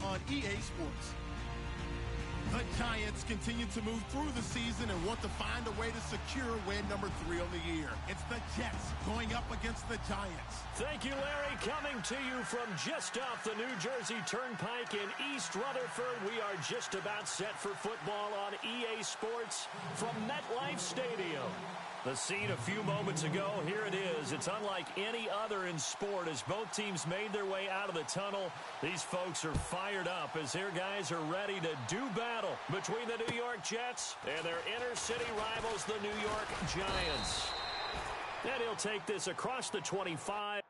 now on EA Sports. The Giants continue to move through the season and want to find a way to secure win number 3 on the year. It's the Jets going up against the Giants. Thank you, Larry. Coming to you from just off the New Jersey Turnpike in East Rutherford, we are just about set for football on EA Sports from MetLife Stadium. The scene a few moments ago, here it is. It's unlike any other in sport as both teams made their way out of the tunnel. These folks are fired up as their guys are ready to do battle between the New York Jets and their inner city rivals, the New York Giants. And he'll take this across the 25.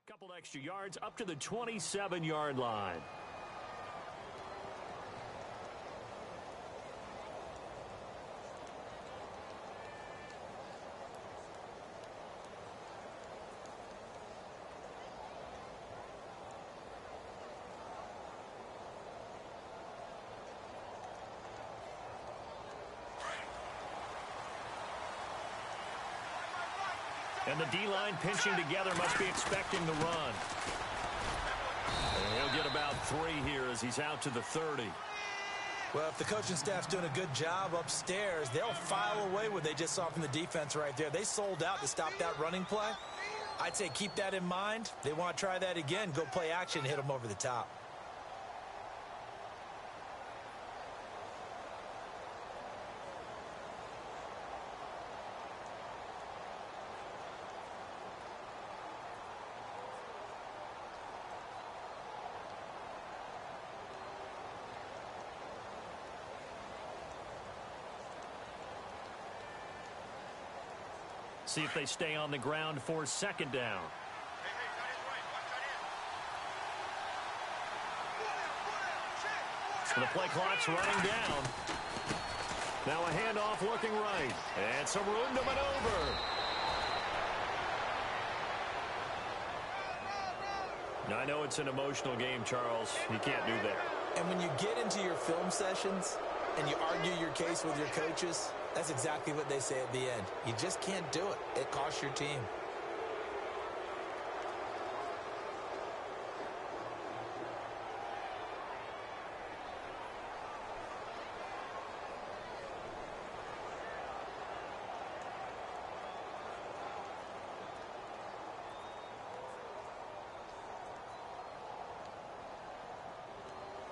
Couple extra yards up to the 27-yard line. And the D-line pinching together must be expecting the run. And he'll get about 3 here as he's out to the 30. Well, if the coaching staff's doing a good job upstairs, they'll file away what they just saw from the defense right there. They sold out to stop that running play. I'd say keep that in mind. They want to try that again. Go play action, hit them over the top. See if they stay on the ground for second down. So the play clock's running down. Now a handoff looking right. And some room to maneuver. Now, I know it's an emotional game, Charles. You can't do that. And when you get into your film sessions and you argue your case with your coaches, that's exactly what they say at the end. You just can't do it. It costs your team.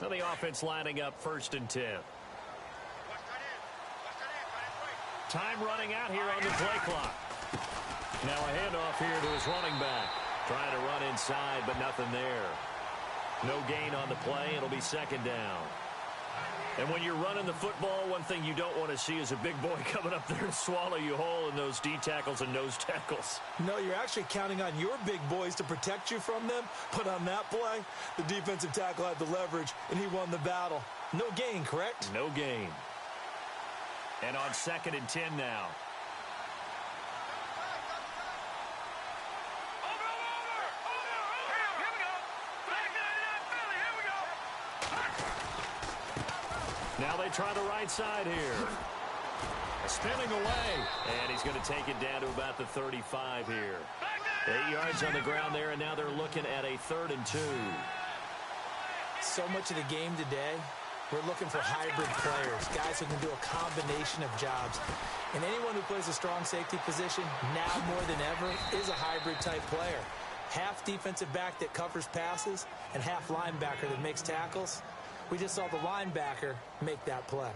Now the offense lining up 1st and 10. Time running out here on the play clock. Now a handoff here to his running back. Trying to run inside, but nothing there. No gain on the play. It'll be second down. And when you're running the football, one thing you don't want to see is a big boy coming up there to swallow you whole in those D tackles and nose tackles. No, you're actually counting on your big boys to protect you from them. But on that play, the defensive tackle had the leverage, and he won the battle. No gain, correct? No gain. And on 2nd and 10 now. Now they try the right side here. spinning away. And he's going to take it down to about the 35 here. 8 yards on the ground there, and now they're looking at a 3rd and 2. So much of the game today, we're looking for hybrid players, guys who can do a combination of jobs. And anyone who plays a strong safety position, now more than ever, is a hybrid-type player. Half defensive back that covers passes and half linebacker that makes tackles. We just saw the linebacker make that play.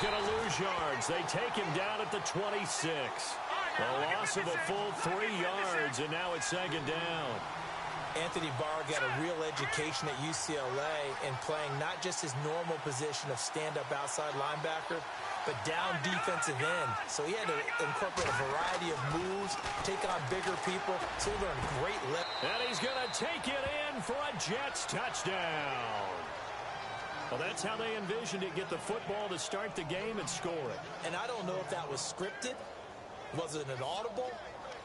Going to lose yards. They take him down at the 26. A loss of a full 3 yards, and now it's 2nd down. Anthony Barr got a real education at UCLA in playing not just his normal position of stand-up outside linebacker, but down defensive end. So he had to incorporate a variety of moves, take on bigger people, so he learned great lift. And he's going to take it in for a Jets touchdown. Well, that's how they envisioned it, get the football to start the game and score it. And I don't know if that was scripted, was it an audible,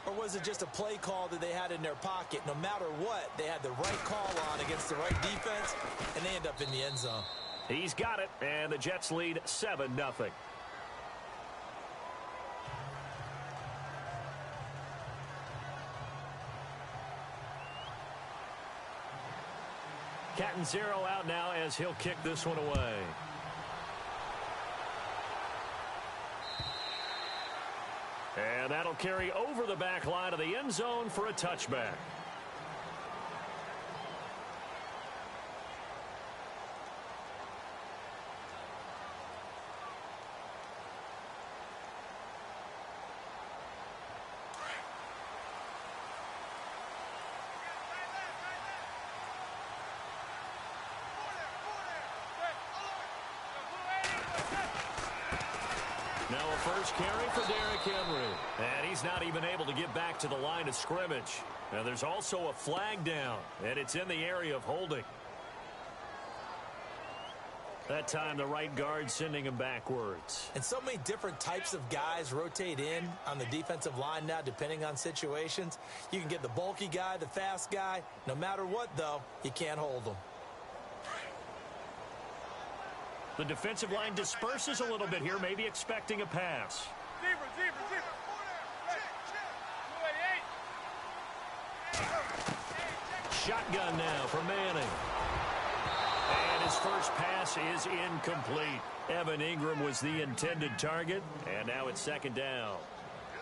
or was it just a play call that they had in their pocket? No matter what, they had the right call on against the right defense, and they end up in the end zone. He's got it, and the Jets lead 7-0. Catanzaro out now as he'll kick this one away. And that'll carry over the back line of the end zone for a touchback. Now a first carry for Derrick Henry. And he's not even able to get back to the line of scrimmage. Now there's also a flag down, and it's in the area of holding. That time the right guard sending him backwards. And so many different types of guys rotate in on the defensive line now depending on situations. You can get the bulky guy, the fast guy. No matter what, though, you can't hold them. The defensive line disperses a little bit here, maybe expecting a pass. Shotgun now for Manning. And his first pass is incomplete. Evan Ingram was the intended target, and now it's 2nd down.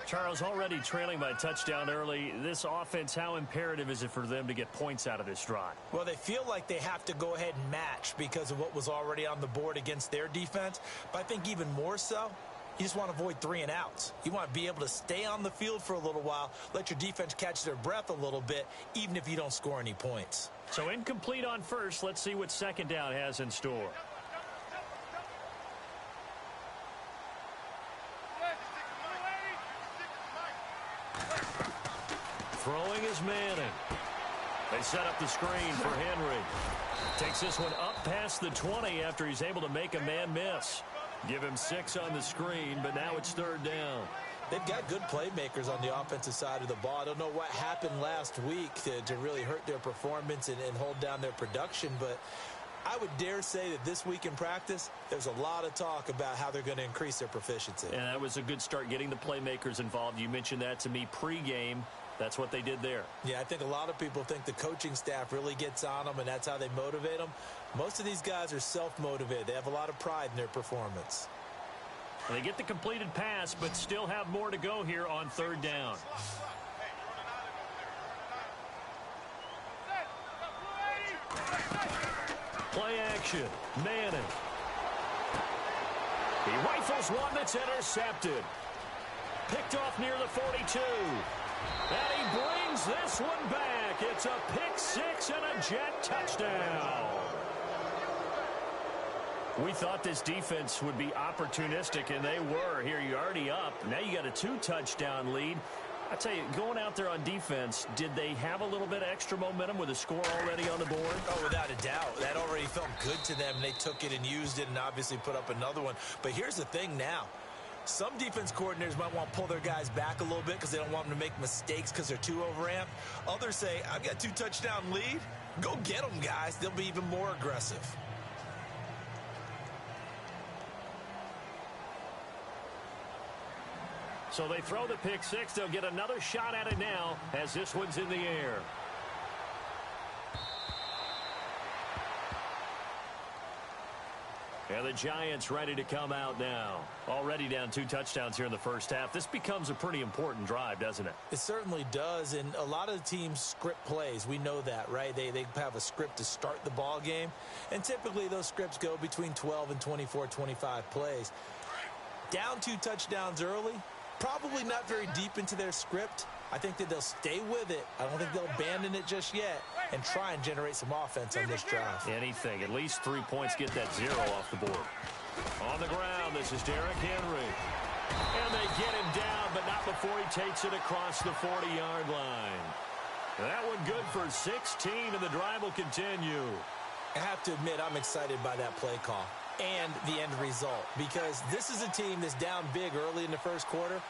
Charles, already trailing by a touchdown early. This offense, how imperative is it for them to get points out of this drive? Well, they feel like they have to go ahead and match because of what was already on the board against their defense. But I think even more so, you just want to avoid 3 and outs. You want to be able to stay on the field for a little while, let your defense catch their breath a little bit, even if you don't score any points. So incomplete on first. Let's see what 2nd down has in store. Throwing is Manning. They set up the screen for Henry. Takes this one up past the 20 after he's able to make a man miss. Give him 6 on the screen, but now it's 3rd down. They've got good playmakers on the offensive side of the ball. I don't know what happened last week to really hurt their performance and hold down their production, but I would dare say that this week in practice, there's a lot of talk about how they're going to increase their proficiency. And that was a good start getting the playmakers involved. You mentioned that to me pregame. That's what they did there. Yeah, I think a lot of people think the coaching staff really gets on them, and that's how they motivate them. Most of these guys are self-motivated. They have a lot of pride in their performance. They get the completed pass, but still have more to go here on 3rd down. Play action. Manning. He rifles one that's intercepted. Picked off near the 42. And he brings this one back. It's a pick 6 and a Jet touchdown. We thought this defense would be opportunistic, and they were. Here, you're already up. Now you got a 2-touchdown lead. I tell you, going out there on defense, did they have a little bit of extra momentum with a score already on the board? Oh, without a doubt. That already felt good to them. They took it and used it and obviously put up another one. But here's the thing now. Some defense coordinators might want to pull their guys back a little bit because they don't want them to make mistakes because they're too overamped. Others say, I've got a 2-touchdown lead. Go get them, guys. They'll be even more aggressive. So they throw the pick six. They'll get another shot at it now as this one's in the air. And the Giants ready to come out now. Already down 2 touchdowns here in the first half. This becomes a pretty important drive, doesn't it? It certainly does, and a lot of the teams script plays. We know that, right? They have a script to start the ball game, and typically those scripts go between 12 and 24, 25 plays. Down 2 touchdowns early, probably not very deep into their script. I think that they'll stay with it. I don't think they'll abandon it just yet and try and generate some offense on this drive. Anything. At least 3 points, get that 0 off the board. On the ground, this is Derrick Henry. And they get him down, but not before he takes it across the 40-yard line. That one good for 16, and the drive will continue. I have to admit, I'm excited by that play call and the end result, because this is a team that's down big early in the first quarter,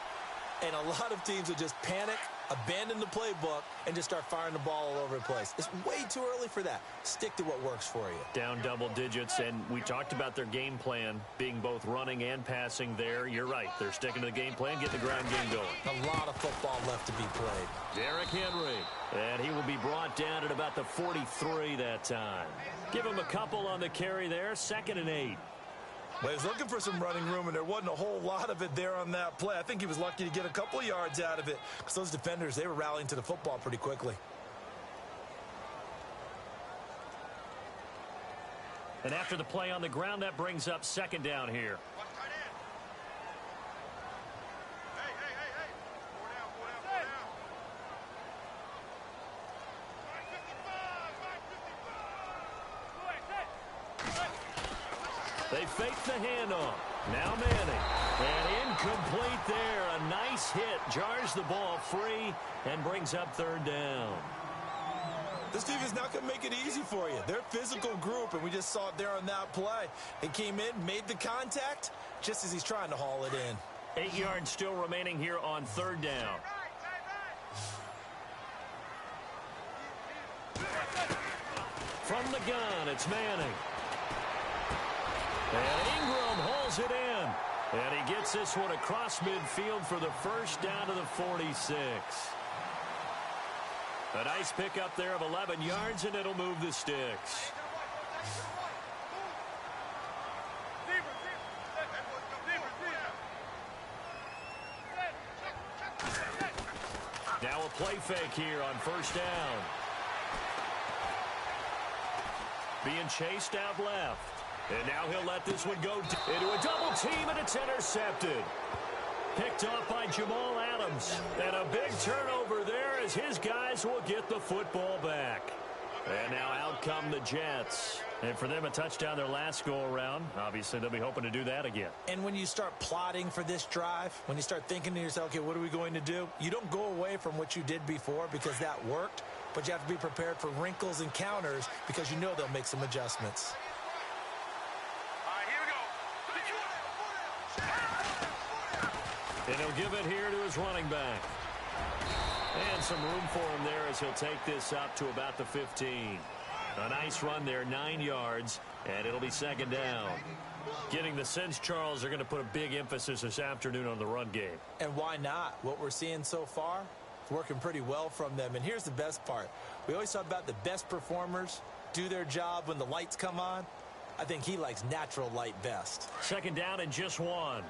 and a lot of teams will just panic, abandon the playbook, and just start firing the ball all over the place. It's way too early for that. Stick to what works for you. Down double digits, and we talked about their game plan being both running and passing there. You're right. They're sticking to the game plan, getting the ground game going. A lot of football left to be played. Derrick Henry, and he will be brought down at about the 43 that time. Give him a couple on the carry there, 2nd and 8. Well, he was looking for some running room, and there wasn't a whole lot of it there on that play. I think he was lucky to get a couple of yards out of it because those defenders, they were rallying to the football pretty quickly. And after the play on the ground, that brings up 2nd down here. They fake the handoff. Now Manning. And incomplete there. A nice hit. Jars the ball free and brings up 3rd down. This team is not going to make it easy for you. They're a physical group, and we just saw it there on that play. He came in, made the contact, just as he's trying to haul it in. 8 yards still remaining here on 3rd down. From the gun, it's Manning. And Ingram hauls it in. And he gets this one across midfield for the first down to the 46. A nice pickup there of 11 yards, and it'll move the sticks. Now a play fake here on 1st down. Being chased out left. And now he'll let this one go into a double team, and it's intercepted. Picked off by Jamal Adams. And a big turnover there as his guys will get the football back. And now out come the Jets. And for them, a touchdown their last go-around. Obviously, they'll be hoping to do that again. And when you start plotting for this drive, when you start thinking to yourself, okay, what are we going to do? You don't go away from what you did before because that worked. But you have to be prepared for wrinkles and counters because you know they'll make some adjustments. And he'll give it here to his running back. And some room for him there as he'll take this up to about the 15. A nice run there, 9 yards, and it'll be 2nd down. Getting the sense, Charles, are going to put a big emphasis this afternoon on the run game. And why not? What we're seeing so far, it's working pretty well from them. And here's the best part. We always talk about the best performers do their job when the lights come on. I think he likes natural light best. 2nd down and just 1.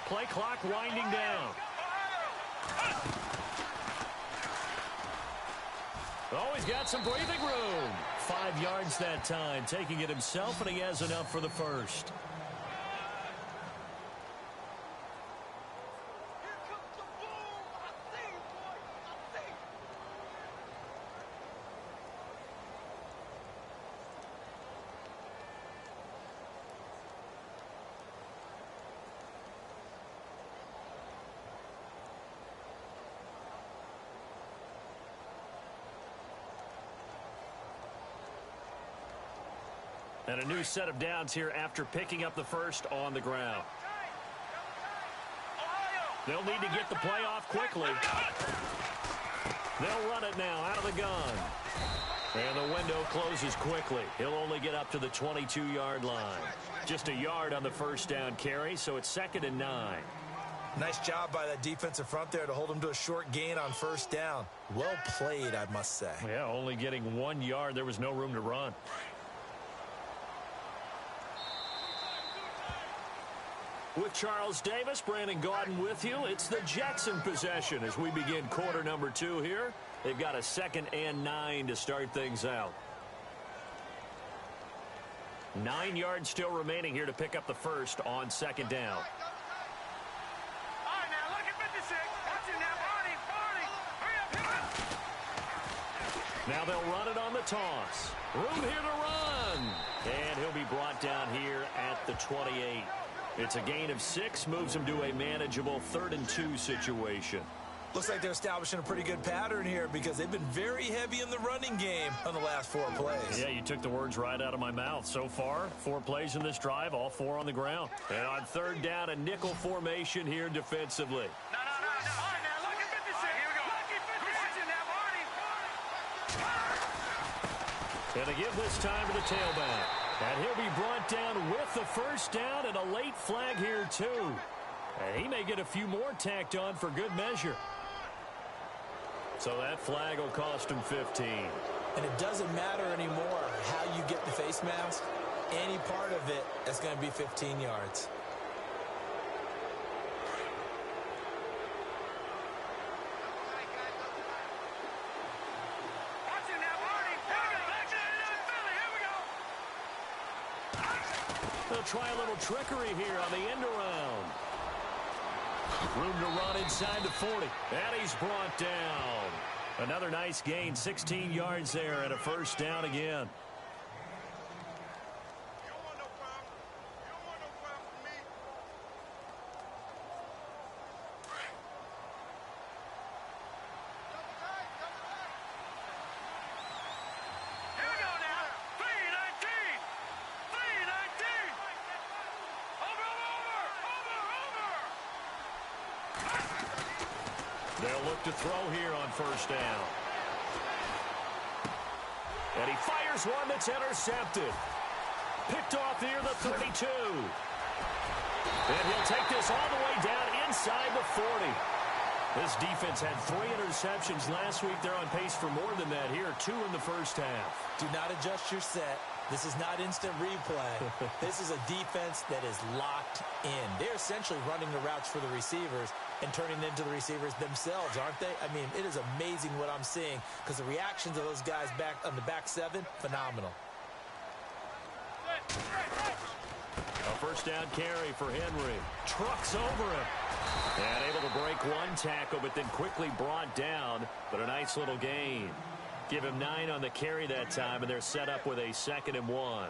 Play clock winding down. Oh, he's got some breathing room. 5 yards that time, taking it himself, and he has enough for the first. And a new set of downs here after picking up the first on the ground. They'll need to get the play off quickly. They'll run it now out of the gun. And the window closes quickly. He'll only get up to the 22-yard line. Just a yard on the first down carry, so it's 2nd and 9. Nice job by that defensive front there to hold him to a short gain on first down. Well played, I must say. Yeah, only getting 1 yard. There was no room to run. With Charles Davis, Brandon Gaudin with you. It's the Jets in possession as we begin quarter number 2 here. They've got a 2nd and 9 to start things out. 9 yards still remaining here to pick up the first on 2nd down. All right, now look at 56. Watch it now, Barney. Hurry up, hit it. Now they'll run it on the toss. Room here to run. And he'll be brought down here at the 28. It's a gain of 6, moves him to a manageable 3rd and 2 situation. Looks like they're establishing a pretty good pattern here because they've been very heavy in the running game on the last 4 plays. Yeah, you took the words right out of my mouth. So far, 4 plays in this drive, all 4 on the ground. And on 3rd down, a nickel formation here defensively. No. All right, now look at 56. Here we go. Look at 56 now, Barney. And they give this time to the tailback. And he'll be brought down with the first down and a late flag here, too. And he may get a few more tacked on for good measure. So that flag will cost him 15. And it doesn't matter anymore how you get the face mask. Any part of it is going to be 15 yards. Watch it now, Barney. Here we go. They'll try a little trickery here on the end around. Room to run inside the 40. And he's brought down. Another nice gain, 16 yards there and a first down again. You don't want no problem. You don't want no problem from me. Here we go now. 319. 319. Over. They'll look to throw here on first down. And he fires one that's intercepted. Picked off near the 32. And he'll take this all the way down inside the 40. This defense had 3 interceptions last week. They're on pace for more than that here. 2 in the first half. Do not adjust your set. This is not instant replay. This is a defense that is locked in. They're essentially running the routes for the receivers and turning them into the receivers themselves, aren't they? I mean, it is amazing what I'm seeing because the reactions of those guys back on the back 7, phenomenal. A first down carry for Henry. Trucks over him. And able to break one tackle, but then quickly brought down. But a nice little gain. Give him 9 on the carry that time, and they're set up with a 2nd and 1.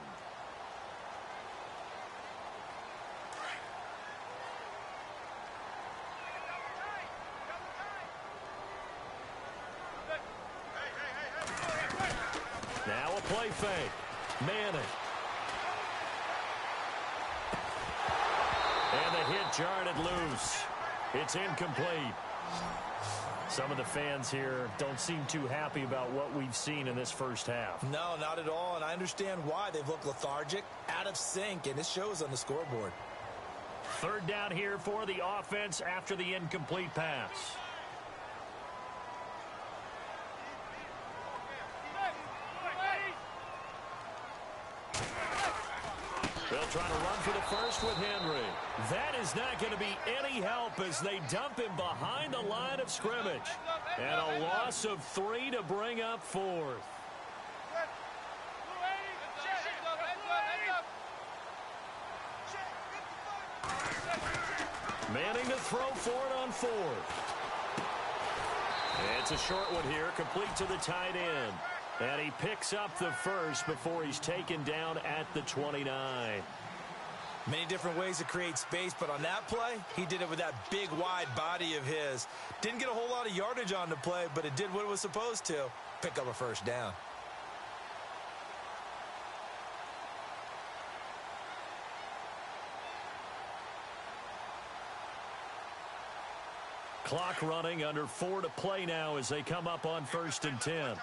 Now a play fake. Manning. And the hit jarred loose. It's incomplete. Some of the fans here don't seem too happy about what we've seen in this first half. No, not at all, and I understand why. They've looked lethargic, out of sync, and it shows on the scoreboard. 3rd down here for the offense after the incomplete pass. They'll try to run for the first with Henry. That is not going to be any help as they dump him behind the line of scrimmage. And a loss of 3 to bring up 4th. Manning to throw for it on 4th. It's a short one here, complete to the tight end. And he picks up the first before he's taken down at the 29. Many different ways to create space, but on that play, he did it with that big, wide body of his. Didn't get a whole lot of yardage on the play, but it did what it was supposed to. Pick up a first down. Clock running, under 4 to play now as they come up on 1st and 10.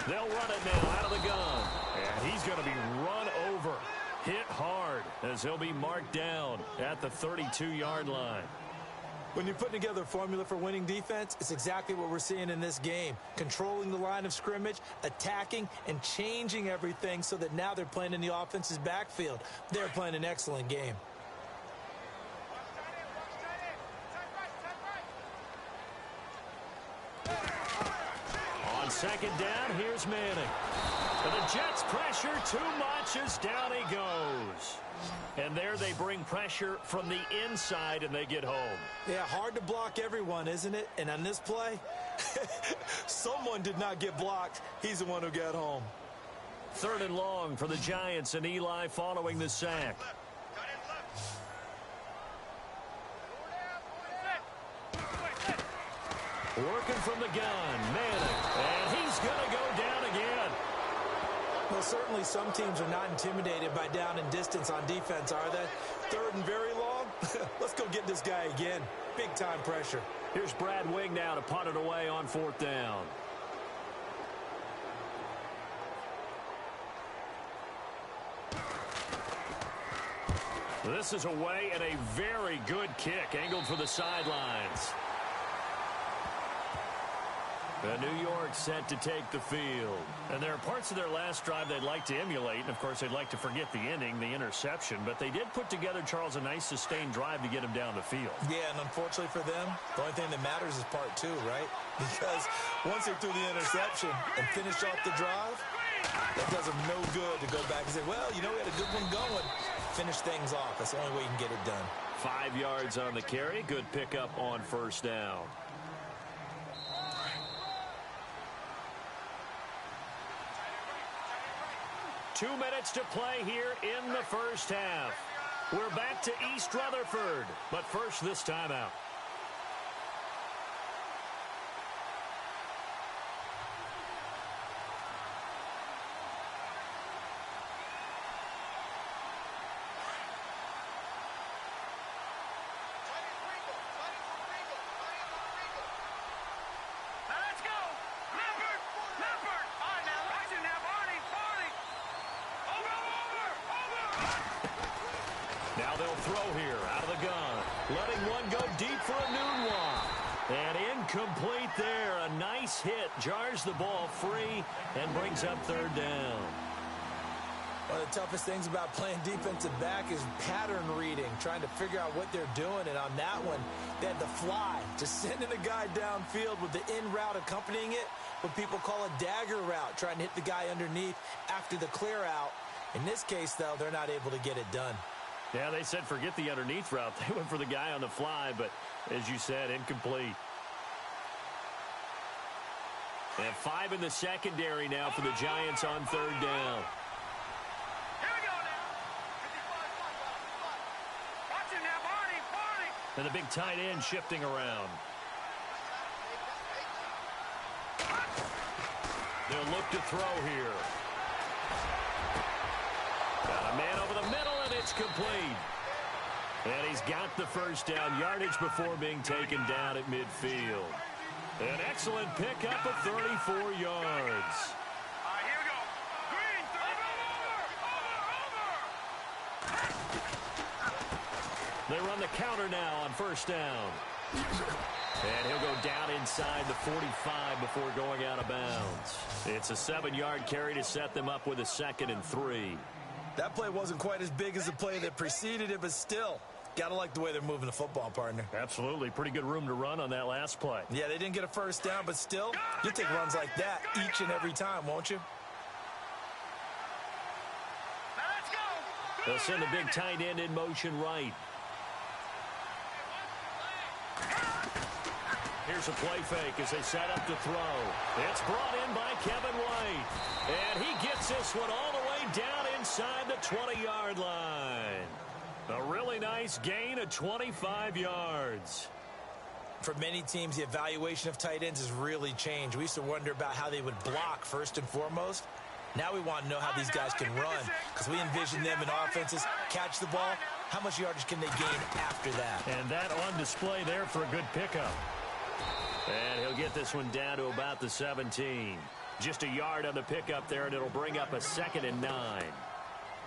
They'll run it now out of the gun. And he's going to be run over. Hit hard as he'll be marked down at the 32-yard line. When you're putting together a formula for winning defense, it's exactly what we're seeing in this game. Controlling the line of scrimmage, attacking, and changing everything so that now they're playing in the offense's backfield. They're playing an excellent game. On 2nd down, here's Manning. And the Jets pressure too much as down he goes. And there they bring pressure from the inside and they get home. Yeah, hard to block everyone, isn't it? And on this play, someone did not get blocked. He's the one who got home. 3rd and long for the Giants and Eli following the sack. Working from the gun, Manning. And he's going to go down again. Well, certainly some teams are not intimidated by down and distance on defense, are they? 3rd and very long? Let's go get this guy again. Big-time pressure. Here's Brad Wing now to punt it away on 4th down. This is away and a very good kick, angled for the sidelines. And New York set to take the field. And there are parts of their last drive they'd like to emulate. And, of course, they'd like to forget the ending, the interception. But they did put together, Charles, a nice sustained drive to get him down the field. Yeah, and unfortunately for them, the only thing that matters is part 2, right? Because once they threw the interception and finished off the drive, that does them no good to go back and say, well, you know, we had a good one going. Finish things off. That's the only way you can get it done. 5 yards on the carry. Good pickup on 1st down. Two minutes to play here in the 1st half. We're back to East Rutherford, but first this timeout. Now they'll throw here out of the gun. Letting one go deep for a noon walk. And incomplete there. A nice hit. Jars the ball free and brings up 3rd down. One of the toughest things about playing defensive back is pattern reading, trying to figure out what they're doing. And on that one, they had the fly, just sending a guy downfield with the in route accompanying it, what people call a dagger route, trying to hit the guy underneath after the clear out. In this case, though, they're not able to get it done. Yeah, they said forget the underneath route. They went for the guy on the fly, but as you said, incomplete. And 5 in the secondary now for the Giants on 3rd down. Here we go now. Watch it now, Barney. And the big tight end shifting around. They'll look to throw here. Got a man over the middle, and it's complete. And he's got the 1st down yardage before being taken down at midfield. An excellent pickup of 34 yards. All right, here we go. Green, over. They run the counter now on 1st down. And he'll go down inside the 45 before going out of bounds. It's a 7-yard carry to set them up with a 2nd and 3. That play wasn't quite as big as the play that preceded it, but still, got to like the way they're moving the football, partner. Absolutely. Pretty good room to run on that last play. Yeah, they didn't get a 1st down, but still, you take runs like that each and every time, won't you? Now let's go. They'll send the big tight end in motion right. Here's a play fake as they set up to throw. It's brought in by Kevin White. And he gets this one all the way down inside the 20-yard line. A really nice gain of 25 yards. For many teams, the evaluation of tight ends has really changed. We used to wonder about how they would block first and foremost. Now we want to know how these guys can run, because we envision them in offenses, catch the ball. How much yardage can they gain after that? And that on display there for a good pickup. And he'll get this one down to about the 17. Just a yard on the pickup there, and it'll bring up a 2nd and 9.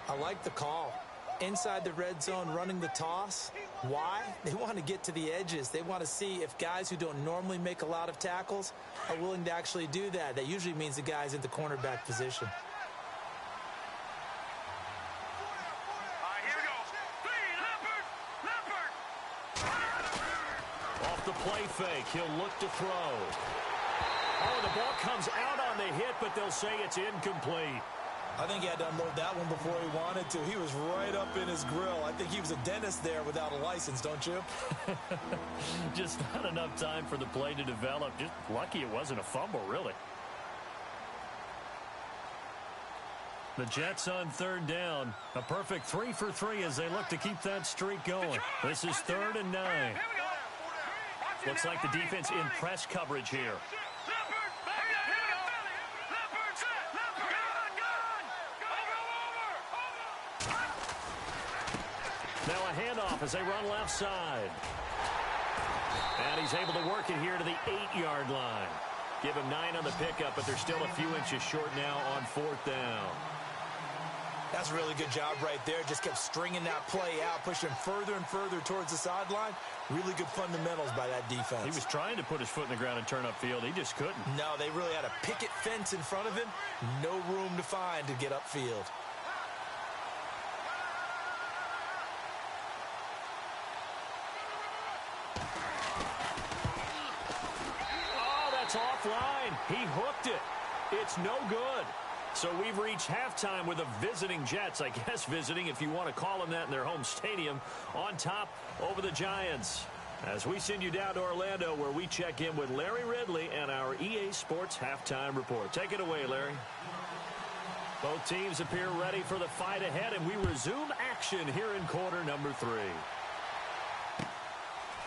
I like the call. Inside the red zone, running the toss. Why? They want to get to the edges. They want to see if guys who don't normally make a lot of tackles are willing to actually do that. That usually means the guy's in the cornerback position. Here we go. Leopard! Off the play fake, he'll look to throw. Oh, the ball comes out on the hit, but they'll say it's incomplete. I think he had to unload that one before he wanted to. He was right up in his grill. I think he was a dentist there without a license, don't you? Just not enough time for the play to develop. Just lucky it wasn't a fumble, really. The Jets on 3rd down. A perfect 3 for 3 as they look to keep that streak going. This is 3rd and 9. Looks like the defense in press coverage here. Now a handoff as they run left side. And he's able to work it here to the 8-yard line. Give him 9 on the pickup, but they're still a few inches short now on 4th down. That's a really good job right there. Just kept stringing that play out, pushing further and further towards the sideline. Really good fundamentals by that defense. He was trying to put his foot in the ground and turn upfield. He just couldn't. No, they really had a picket fence in front of him. No room to find to get upfield. Offline. He hooked it. It's no good. So we've reached halftime with the visiting Jets. I guess visiting, if you want to call them that, in their home stadium, on top over the Giants. As we send you down to Orlando, where we check in with Larry Ridley and our EA Sports halftime report. Take it away, Larry. Both teams appear ready for the fight ahead, and we resume action here in quarter number 3.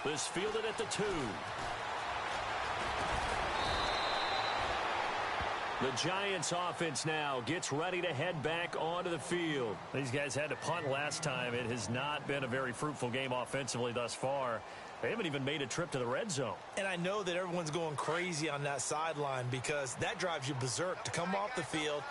This fielded at the 2. The Giants offense now gets ready to head back onto the field. These guys had to punt last time. It has not been a very fruitful game offensively thus far. They haven't even made a trip to the red zone. And I know that everyone's going crazy on that sideline because that drives you berserk to come off the field,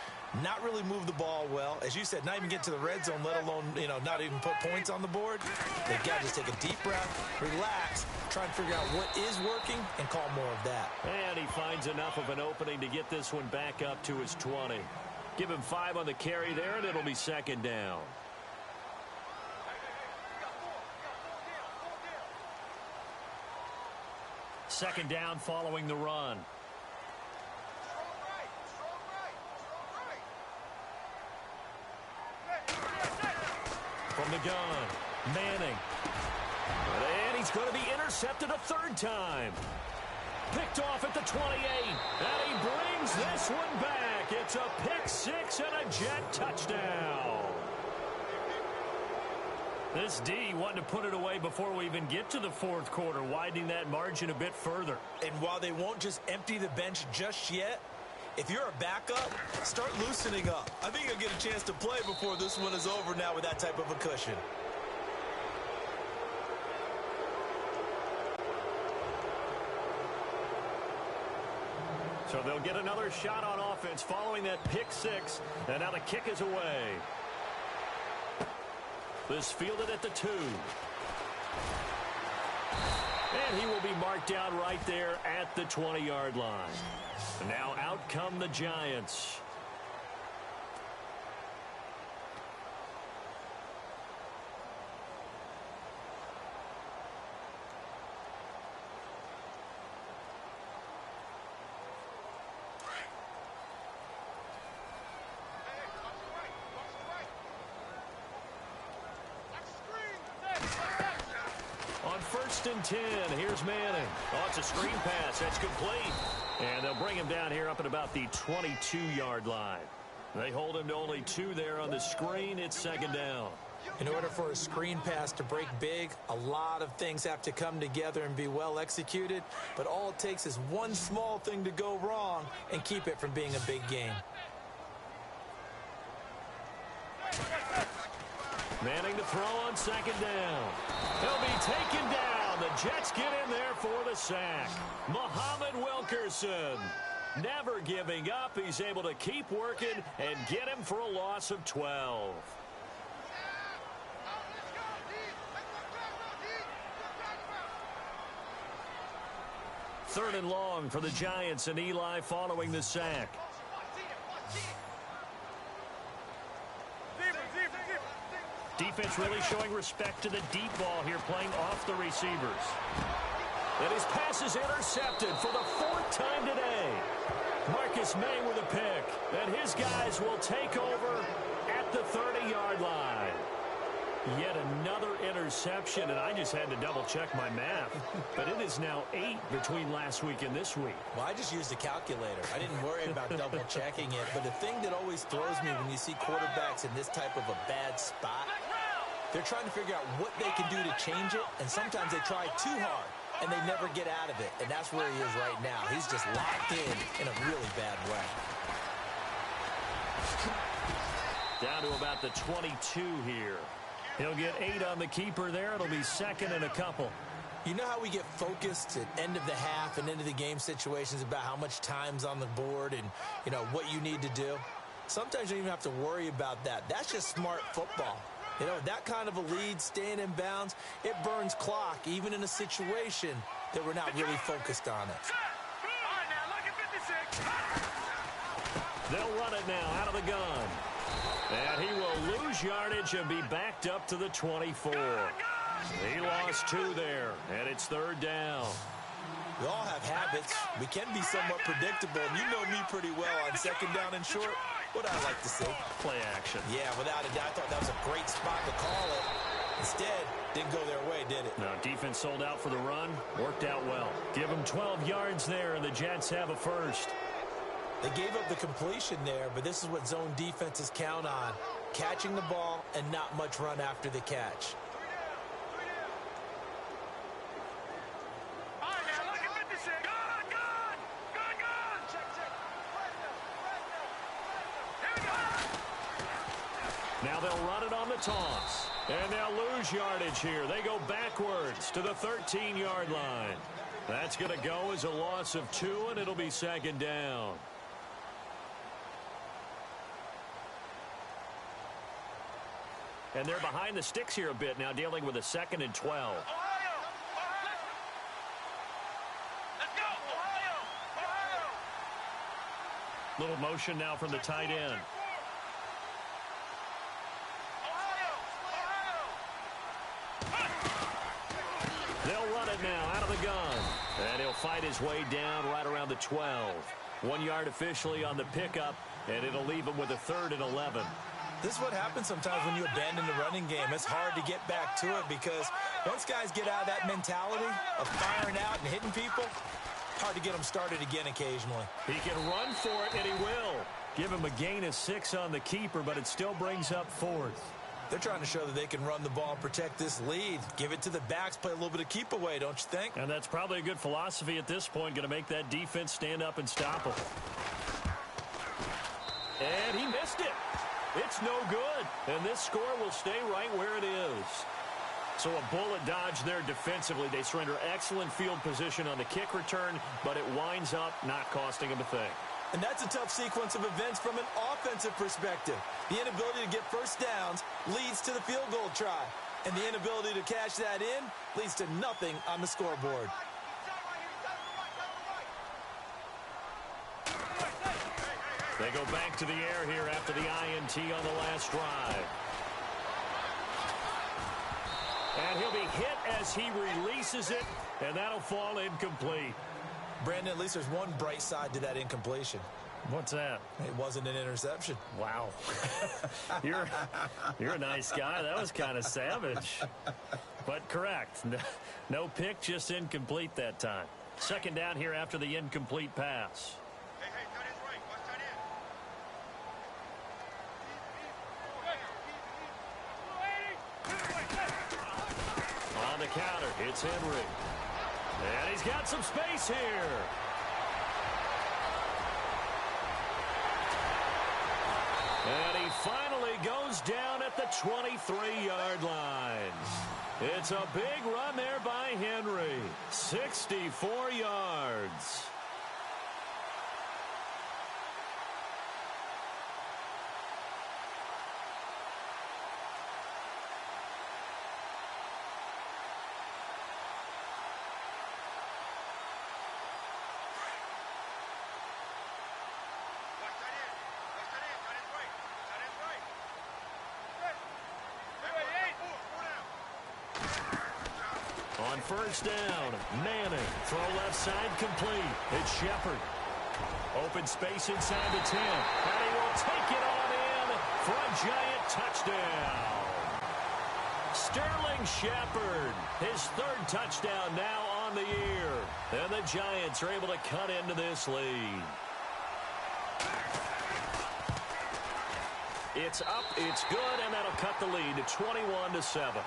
not really move the ball well. As you said, not even get to the red zone, let alone, not even put points on the board. They've got to just take a deep breath, relax, try and figure out what is working, and call more of that. And he finds enough of an opening to get this one back up to his 20. Give him 5 on the carry there, and it'll be 2nd down. Second down following the run. From the gun, Manning. And he's going to be intercepted a 3rd time. Picked off at the 28. And he brings this one back. It's a pick 6 and a Jet touchdown. This D wanted to put it away before we even get to the 4th quarter, widening that margin a bit further. And while they won't just empty the bench just yet, if you're a backup, start loosening up. I think you'll get a chance to play before this one is over now with that type of a cushion. So they'll get another shot on offense following that pick 6, and now the kick is away. This fielded at the 2. And he will be marked down right there at the 20-yard line. Now out come the Giants. On 1st and 10, here's Manning. Oh, it's a screen pass. That's complete. And they'll bring him down here up at about the 22-yard line. They hold him to only 2 there on the screen. It's 2nd down. In order for a screen pass to break big, a lot of things have to come together and be well executed. But all it takes is one small thing to go wrong and keep it from being a big game. 2nd and 10 here. Manning to throw on second down. He'll be taken down. The Jets get in there for the sack. Muhammad Wilkerson, never giving up. He's able to keep working and get him for a loss of 12. Third and long for the Giants, and Eli following the sack. Defense really showing respect to the deep ball here, playing off the receivers. And his pass is intercepted for the fourth time today. Marcus May with a pick. And his guys will take over at the 30-yard line. Yet another interception, and I just had to double-check my math. But it is now 8 between last week and this week. Well, I just used a calculator. I didn't worry about double-checking it. But the thing that always throws me when you see quarterbacks in this type of a bad spot, they're trying to figure out what they can do to change it, and sometimes they try too hard, and they never get out of it. And that's where he is right now. He's just locked in a really bad way. Down to about the 22 here. He'll get 8 on the keeper there. It'll be second and a couple. You know how we get focused at end of the half and end of the game situations about how much time's on the board and, you know, what you need to do? Sometimes you don't even have to worry about that. That's just smart football. You know, that kind of a lead, staying in bounds, it burns clock, even in a situation that we're not really focused on it. They'll run it now out of the gun. And he will lose yardage and be backed up to the 24. He lost 2 there, and it's third down. We all have habits. We can be somewhat predictable, and you know me pretty well on second down and short. What I like to see. Play action. Yeah, without a doubt. I thought that was a great spot to call it. Instead, didn't go their way, did it? No, defense sold out for the run. Worked out well. Give them 12 yards there, and the Jets have a first. They gave up the completion there, but this is what zone defenses count on. Catching the ball and not much run after the catch. Now they'll run it on the toss. And they'll lose yardage here. They go backwards to the 13-yard line. That's going to go as a loss of 2, and it'll be second down. And they're behind the sticks here a bit now, dealing with a 2nd and 12. Little motion now from the tight end. They'll run it now out of the gun. And he'll fight his way down right around the 12. 1 yard officially on the pickup, and it'll leave him with a 3rd and 11. This is what happens sometimes when you abandon the running game. It's hard to get back to it because once guys get out of that mentality of firing out and hitting people, hard to get them started again occasionally. He can run for it, and he will. Give him a gain of 6 on the keeper, but it still brings up 4th. They're trying to show that they can run the ball and protect this lead. Give it to the backs, play a little bit of keep away, don't you think? And that's probably a good philosophy at this point, going to make that defense stand up and stop him. And he missed it. It's no good, and this score will stay right where it is. So a bullet dodge there defensively. They surrender excellent field position on the kick return, but it winds up not costing them a thing. And that's a tough sequence of events from an offensive perspective. The inability to get first downs leads to the field goal try, and the inability to cash that in leads to nothing on the scoreboard. They go back to the air here after the INT on the last drive. And he'll be hit as he releases it, and that'll fall incomplete. Brandon, at least there's one bright side to that incompletion. What's that? It wasn't an interception. Wow. You're a nice guy. That was kind of savage. But correct. No pick, just incomplete that time. Second down here after the incomplete pass. On the counter, it's Henry. And he's got some space here. And he finally goes down at the 23-yard line. It's a big run there by Henry. 64 yards. On first down, Manning. Throw left side complete. It's Shepard. Open space inside the 10. And he will take it on in for a Giant touchdown. Sterling Shepard, his third touchdown now on the year. And the Giants are able to cut into this lead. It's up, it's good, and that'll cut the lead to 21-7.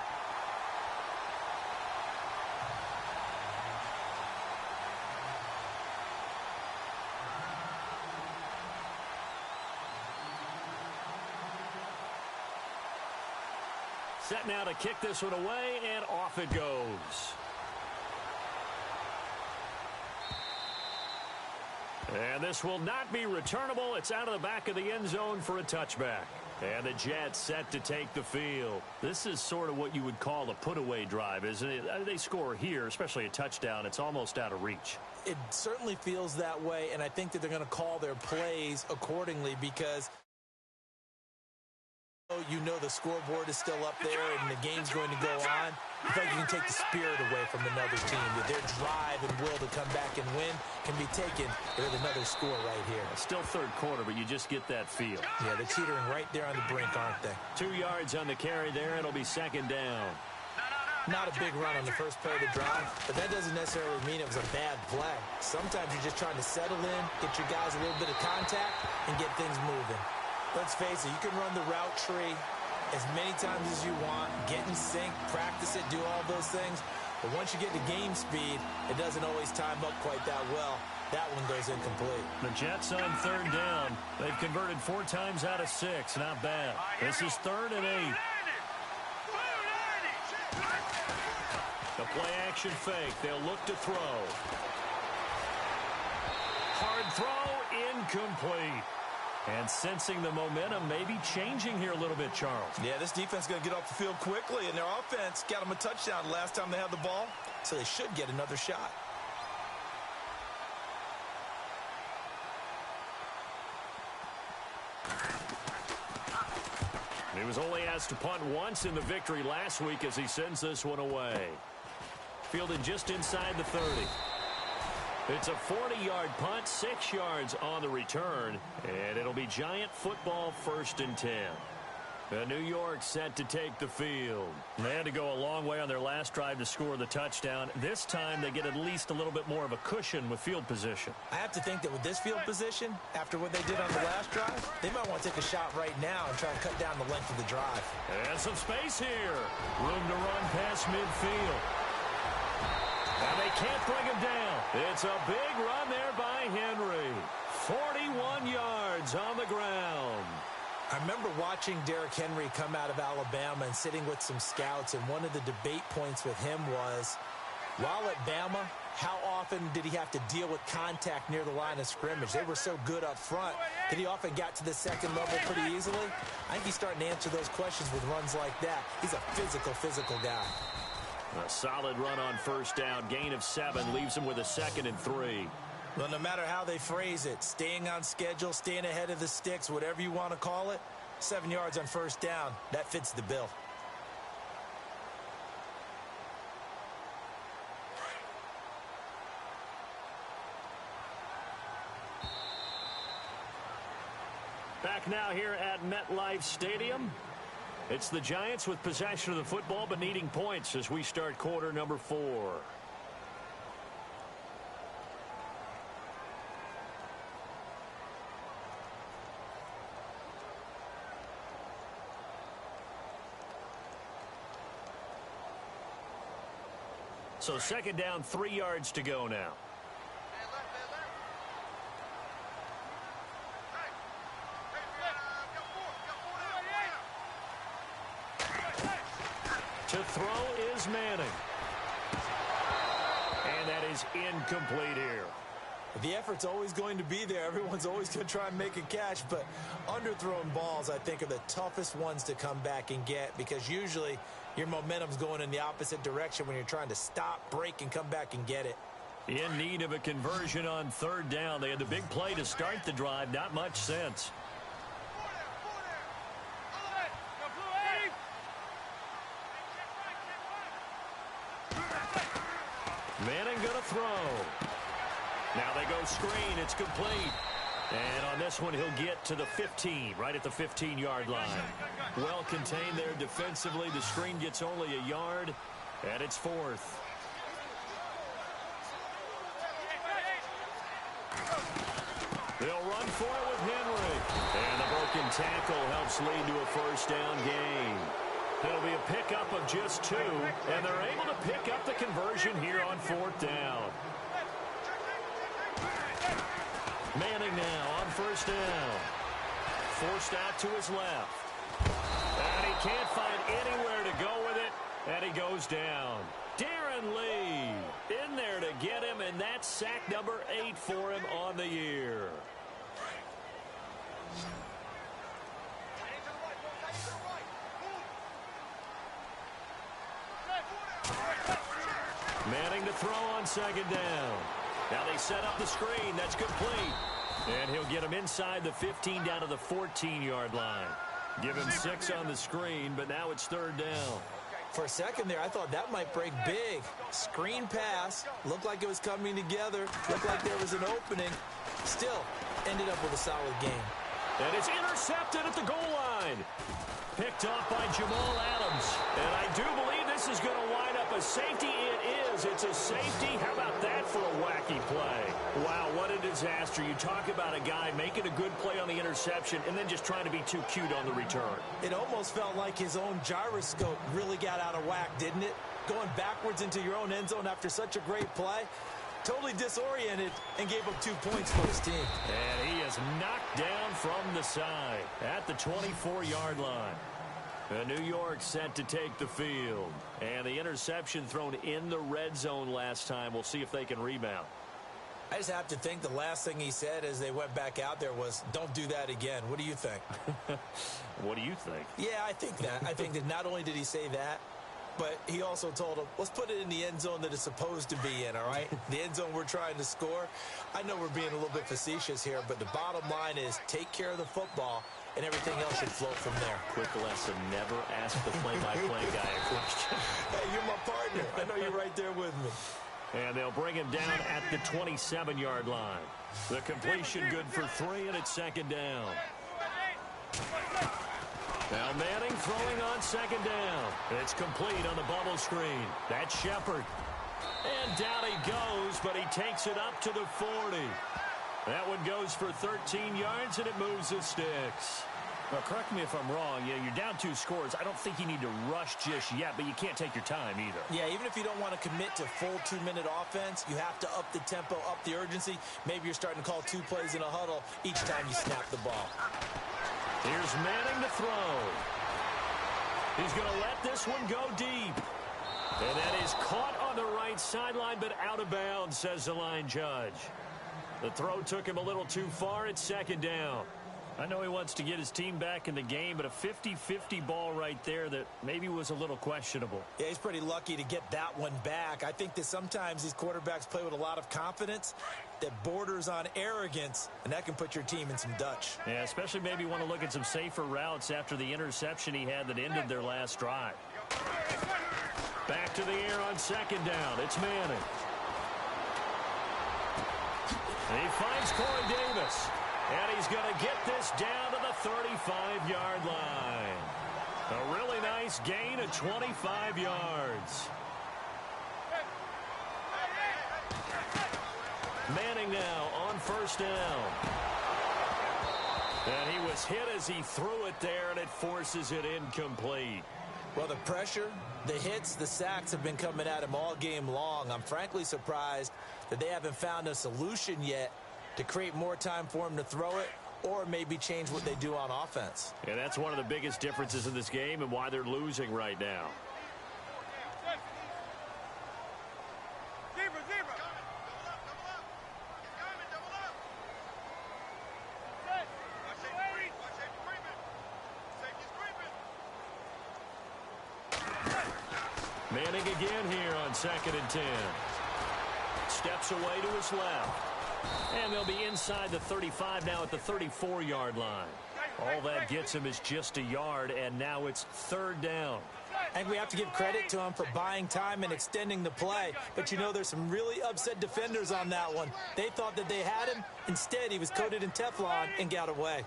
Set now to kick this one away, and off it goes. And this will not be returnable. It's out of the back of the end zone for a touchback. And the Jets set to take the field. This is sort of what you would call a put-away drive, isn't it? They score here, especially a touchdown. It's almost out of reach. It certainly feels that way, and I think that they're going to call their plays accordingly because you know the scoreboard is still up there and the game's going to go on. I think you can take the spirit away from another team. That their drive and will to come back and win can be taken with another score right here. Still third quarter, but you just get that feel. Yeah, they're teetering right there on the brink, aren't they? 2 yards on the carry there. It'll be second down. Not a big run on the first play of the drive, but that doesn't necessarily mean it was a bad play. Sometimes you're just trying to settle in, get your guys a little bit of contact, and get things moving. Let's face it, you can run the route tree as many times as you want, get in sync, practice it, do all those things. But once you get to game speed, it doesn't always time up quite that well. That one goes incomplete. The Jets on third down. They've converted 4 times out of 6. Not bad. This is 3rd and 8. The play-action fake. They'll look to throw. Hard throw, incomplete. And sensing the momentum may be changing here a little bit, Charles. Yeah, this defense is going to get off the field quickly, and their offense got them a touchdown last time they had the ball, so they should get another shot. He was only asked to punt once in the victory last week as he sends this one away. Fielded just inside the 30. It's a 40-yard punt, 6 yards on the return, and it'll be Giant football 1st and 10. The New York set to take the field. They had to go a long way on their last drive to score the touchdown. This time they get at least a little bit more of a cushion with field position. I have to think that with this field position, after what they did on the last drive, they might want to take a shot right now and try to cut down the length of the drive. And some space here. Room to run past midfield. And they can't bring him down. It's a big run there by Henry. 41 yards on the ground. I remember watching Derrick Henry come out of Alabama and sitting with some scouts, and one of the debate points with him was, while at Bama, how often did he have to deal with contact near the line of scrimmage? They were so good up front that he often got to the second level pretty easily. I think he's starting to answer those questions with runs like that. He's a physical guy. A solid run on first down. Gain of 7 leaves him with a 2nd and 3. Well, no matter how they phrase it, staying on schedule, staying ahead of the sticks, whatever you want to call it, 7 yards on first down, that fits the bill. Back now here at MetLife Stadium. It's the Giants with possession of the football but needing points as we start quarter number 4. So 2nd down, 3 yards to go now. throw is Manning. And that is incomplete here. The effort's always going to be there. Everyone's always going to try and make a catch, but underthrown balls, I think, are the toughest ones to come back and get because usually your momentum's going in the opposite direction when you're trying to stop, break, and come back and get it. In need of a conversion on third down. They had the big play to start the drive. Not much sense. Manning going to throw. Now they go screen. It's complete. And on this one, he'll get to the 15, right at the 15-yard line. Well contained there defensively. The screen gets only a yard, and it's fourth. They'll run for it with Henry. And the broken tackle helps lead to a first down gain. It'll be a pickup of just 2, and they're able to pick up the conversion here on fourth down. Manning now on first down. Forced out to his left. And he can't find anywhere to go with it, and he goes down. Darren Lee in there to get him, and that's sack number 8 for him on the year. Manning to throw on second down. Now they set up the screen. That's complete. And he'll get him inside the 15 down to the 14-yard line. Give him 6 on the screen, but now it's third down. For a second there, I thought that might break big. Screen pass. Looked like it was coming together. Looked like there was an opening. Still ended up with a solid game. And it's intercepted at the goal line. Picked off by Jamal Adams. And I do believe this is going to wind up a safety. It is. It's a safety. How about that for a wacky play? Wow, what a disaster. You talk about a guy making a good play on the interception and then just trying to be too cute on the return. It almost felt like his own gyroscope really got out of whack, didn't it? Going backwards into your own end zone after such a great play. Totally disoriented and gave up 2 points for his team. And he is knocked down from the side at the 24-yard line. New York set to take the field. And the interception thrown in the red zone last time. We'll see if they can rebound. I just have to think the last thing he said as they went back out there was, don't do that again. What do you think? What do you think? Yeah, I think that. I think that not only did he say that, but he also told him, let's put it in the end zone that it's supposed to be in, all right? The end zone we're trying to score. I know we're being a little bit facetious here, but the bottom line is take care of the football, and everything else should flow from there. Quick lesson, never ask the play-by-play guy a question. Hey, you're my partner. I know you're right there with me. And they'll bring him down at the 27-yard line. The completion good for 3, and it's second down. Now Manning throwing on second down. It's complete on the bubble screen. That's Shepard. And down he goes, but he takes it up to the 40. That one goes for 13 yards, and it moves the sticks. Well, correct me if I'm wrong. Yeah, you're down 2 scores. I don't think you need to rush just yet, but you can't take your time either. Yeah, even if you don't want to commit to full 2-minute offense, you have to up the tempo, up the urgency. Maybe you're starting to call 2 plays in a huddle each time you snap the ball. Here's Manning to throw. He's going to let this one go deep. And that is caught on the right sideline, but out of bounds, says the line judge. The throw took him a little too far. It's second down. I know he wants to get his team back in the game, but a 50-50 ball right there that maybe was a little questionable. Yeah, he's pretty lucky to get that one back. I think that sometimes these quarterbacks play with a lot of confidence that borders on arrogance, and that can put your team in some Dutch. Yeah, especially maybe want to look at some safer routes after the interception he had that ended their last drive. Back to the air on second down. It's Manning. And he finds Corey Davis. And he's going to get this down to the 35-yard line. A really nice gain of 25 yards. Manning now on first down. And he was hit as he threw it there, and it forces it incomplete. Well, the pressure, the hits, the sacks have been coming at him all game long. I'm frankly surprised that they haven't found a solution yet to create more time for him to throw it, or maybe change what they do on offense. And that's one of the biggest differences in this game and why they're losing right now. again here on 2nd and 10. Steps away to his left. And they'll be inside the 35 now at the 34-yard line. All that gets him is just a yard, and now it's 3rd down. I think we have to give credit to him for buying time and extending the play. But, you know, there's some really upset defenders on that one. They thought that they had him. Instead, he was coated in Teflon and got away.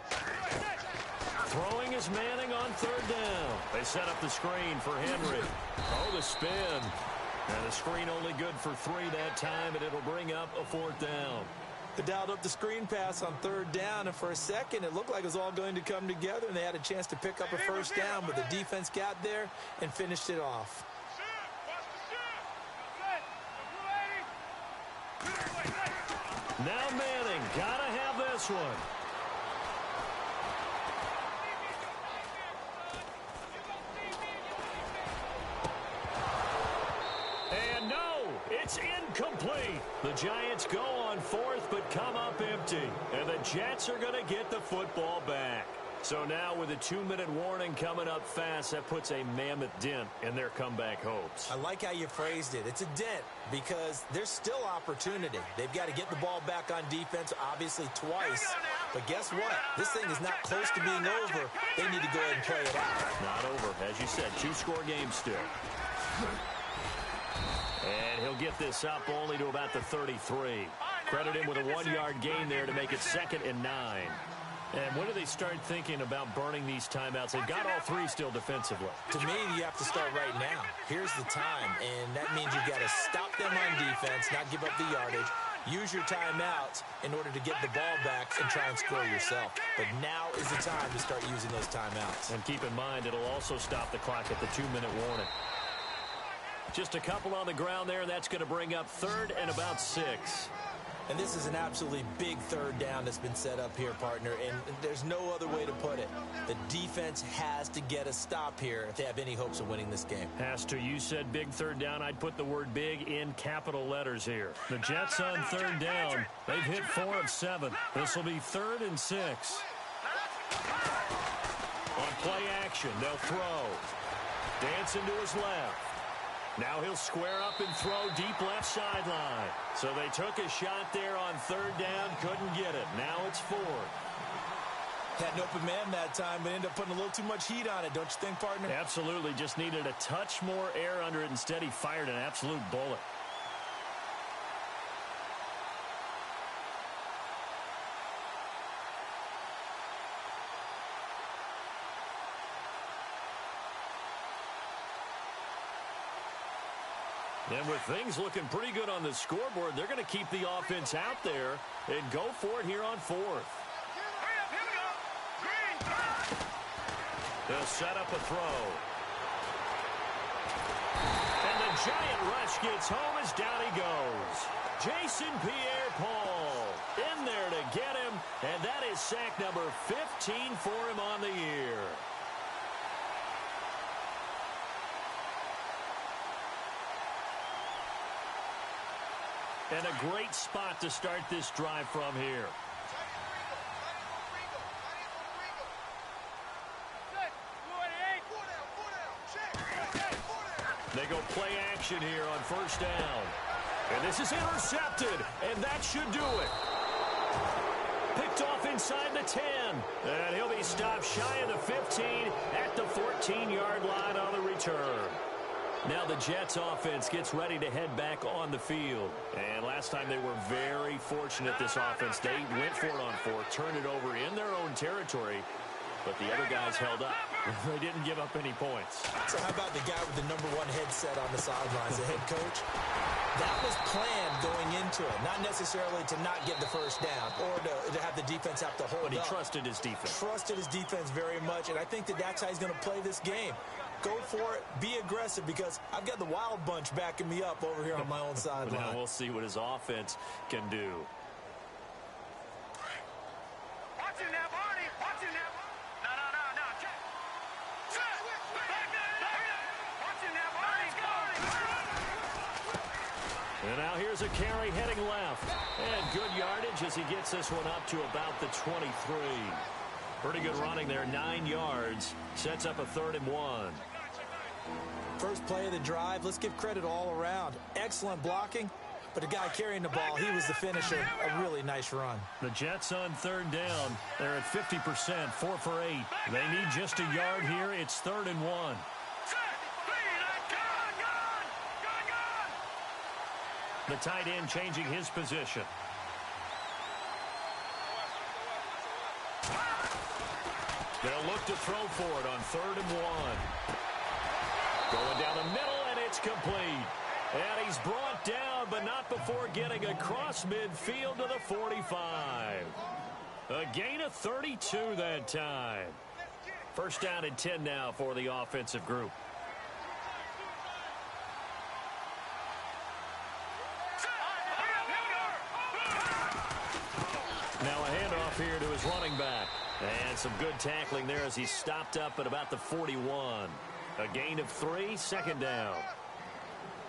Throwing is Manning on 3rd down. They set up the screen for Henry. Oh, the spin. And the screen only good for 3 that time, and it'll bring up a 4th down. They dialed up the screen pass on 3rd down, and for a second, it looked like it was all going to come together, and they had a chance to pick up a 1st down, but the defense got there and finished it off. Now Manning, gotta have this one. And no, it's incomplete. The Giants go on 4th, but come up empty. And the Jets are going to get the football back. So now with a 2-minute warning coming up fast, that puts a mammoth dent in their comeback hopes. I like how you phrased it. It's a dent because there's still opportunity. They've got to get the ball back on defense, obviously twice. But guess what? This thing is not close to being over. They need to go ahead and play it out. Not over. As you said, 2-score game still. And he'll get this up only to about the 33. Credit him with a 1-yard gain there to make it 2nd and 9. And when do they start thinking about burning these timeouts? They've got all 3 still defensively. To me, you have to start right now. Here's the time, and that means you've got to stop them on defense, not give up the yardage. Use your timeouts in order to get the ball back and try and score yourself. But now is the time to start using those timeouts. And keep in mind, it'll also stop the clock at the 2-minute warning. Just a couple on the ground there, and that's going to bring up 3rd and about 6. And this is an absolutely big 3rd down that's been set up here, partner, and there's no other way to put it. The defense has to get a stop here if they have any hopes of winning this game. Has to. You said big 3rd down. I'd put the word big in capital letters here. The Jets on 3rd down. They've hit 4 of 7. This will be 3rd and 6. On play action, they'll throw. Dancing to his left. Now he'll square up and throw deep left sideline. So they took a shot there on 3rd down, couldn't get it. Now it's 4th. Had an open man that time, but ended up putting a little too much heat on it, don't you think, partner? Absolutely. Just needed a touch more air under it. Instead, he fired an absolute bullet. And with things looking pretty good on the scoreboard, they're going to keep the offense out there and go for it here on 4th. They'll set up a throw. And the Giant rush gets home as down he goes. Jason Pierre-Paul in there to get him, and that is sack number 15 for him on the year. And a great spot to start this drive from here. They go play action here on 1st down. And this is intercepted, and that should do it. Picked off inside the 10. And he'll be stopped shy of the 15 at the 14-yard line on the return. Now the Jets offense gets ready to head back on the field. And last time they were very fortunate, this offense. They went for it on 4th, turned it over in their own territory. But the other guys held up. They didn't give up any points. So how about the guy with the number 1 headset on the sidelines, the head coach? That was planned going into it. Not necessarily to not get the 1st down or to have the defense have to hold up. But he trusted his defense. Trusted his defense very much, and I think that that's how he's going to play this game. Go for it. Be aggressive because I've got the Wild Bunch backing me up over here on my own sideline. Now we'll see what his offense can do. Watch it now, Barney. Watch it now. No. Check. Watch it now, Barney. And now here's a carry heading left. And good yardage as he gets this one up to about the 23. Pretty good running there, 9 yards. Sets up a 3rd and 1. First play of the drive, let's give credit all around. Excellent blocking, but the guy carrying the ball, he was the finisher. A really nice run. The Jets on third down. They're at 50%, 4 for 8. They need just a yard here. It's 3rd and 1. The tight end changing his position. They'll look to throw for it on 3rd and 1. Going down the middle, and it's complete. And he's brought down, but not before getting across midfield to the 45. A gain of 32 that time. First down and 10 now for the offensive group. Now a handoff here to his running back. And some good tackling there as he stopped up at about the 41. A gain of 3, 2nd down.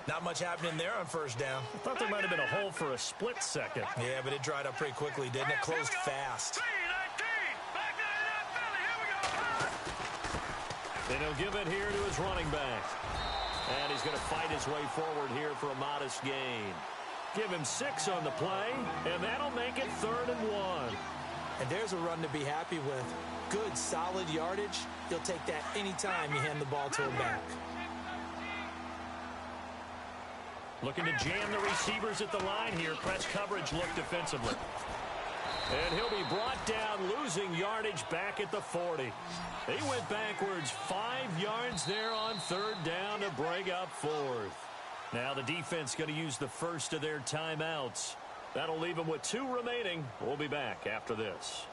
Not much happening there on first down. I thought there might have been a hole for a split second. Yeah, but it dried up pretty quickly, didn't it? Closed fast. And he'll give it here to his running back. And he's going to fight his way forward here for a modest gain. Give him 6 on the play, and that'll make it 3rd and 1. And there's a run to be happy with. Good, solid yardage. You'll take that anytime you hand the ball to a back. Looking to jam the receivers at the line here. Press coverage look defensively. And he'll be brought down, losing yardage back at the 40. He went backwards 5 yards there on 3rd down to bring up 4th. Now the defense going to use the first of their timeouts. That'll leave them with 2 remaining. We'll be back after this.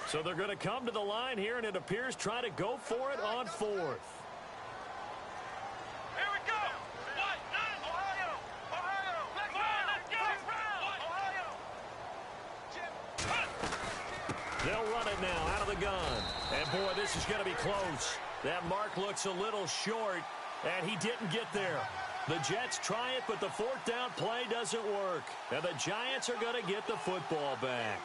So they're going to come to the line here, and it appears try to go for it on 4th. Here we go. Ohio. Let's go. Ohio. They'll run it now out of the gun. And, boy, this is going to be close. That mark looks a little short, and he didn't get there. The Jets try it, but the 4th down play doesn't work. And the Giants are going to get the football back.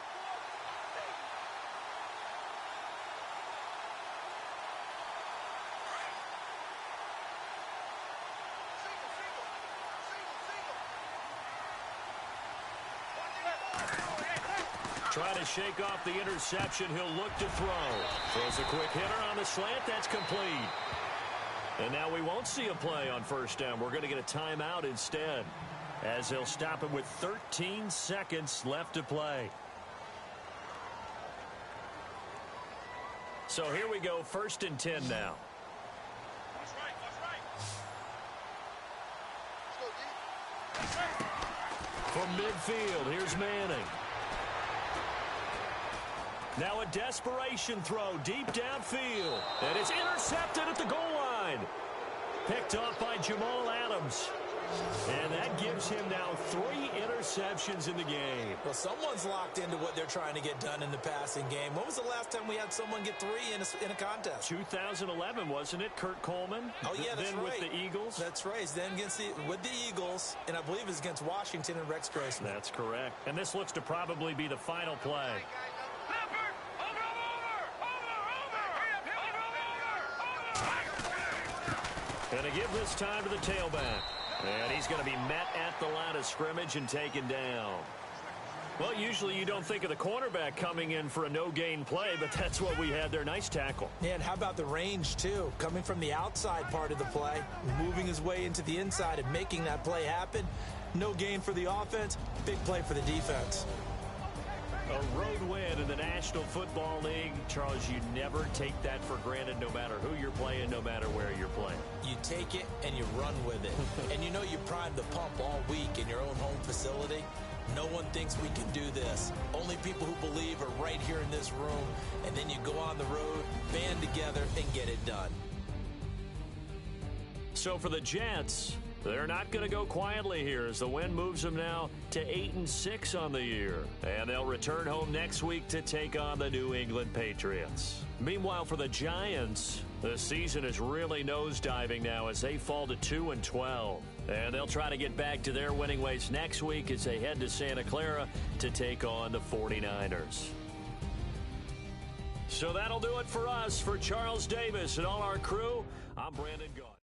Trying to shake off the interception. He'll look to throw. Throws a quick hitter on the slant. That's complete. And now we won't see a play on first down. We're going to get a timeout instead, as they'll stop him with 13 seconds left to play. So here we go, 1st and 10 now. From midfield, here's Manning. Now a desperation throw deep downfield. And it's intercepted at the goal line. Picked off by Jamal Adams. And that gives him now 3 interceptions in the game. Well, someone's locked into what they're trying to get done in the passing game. When was the last time we had someone get 3 in a contest? 2011, wasn't it? Kurt Coleman. Oh, yeah, that's then right. with the Eagles. That's right. Then with the Eagles, and I believe it was against Washington and Rex Grossman. That's correct. And this looks to probably be the final play. Going to give this time to the tailback. And he's going to be met at the line of scrimmage and taken down. Well, usually you don't think of the cornerback coming in for a no-gain play, but that's what we had there. Nice tackle. Yeah, and how about the range, too? Coming from the outside part of the play, moving his way into the inside and making that play happen. No gain for the offense, big play for the defense. A road win in the National Football League. Charles, you never take that for granted no matter who you're playing, no matter where you're playing. You take it and you run with it. And you know you primed the pump all week in your own home facility. No one thinks we can do this. Only people who believe are right here in this room. And then you go on the road, band together, and get it done. So for the Jets, They're not going to go quietly here as the win moves them now to 8-6 on the year. And they'll return home next week to take on the New England Patriots. Meanwhile, for the Giants, the season is really nosediving now as they fall to 2-12. And they'll try to get back to their winning ways next week as they head to Santa Clara to take on the 49ers. So that'll do it for us. For Charles Davis and all our crew, I'm Brandon Gaudin.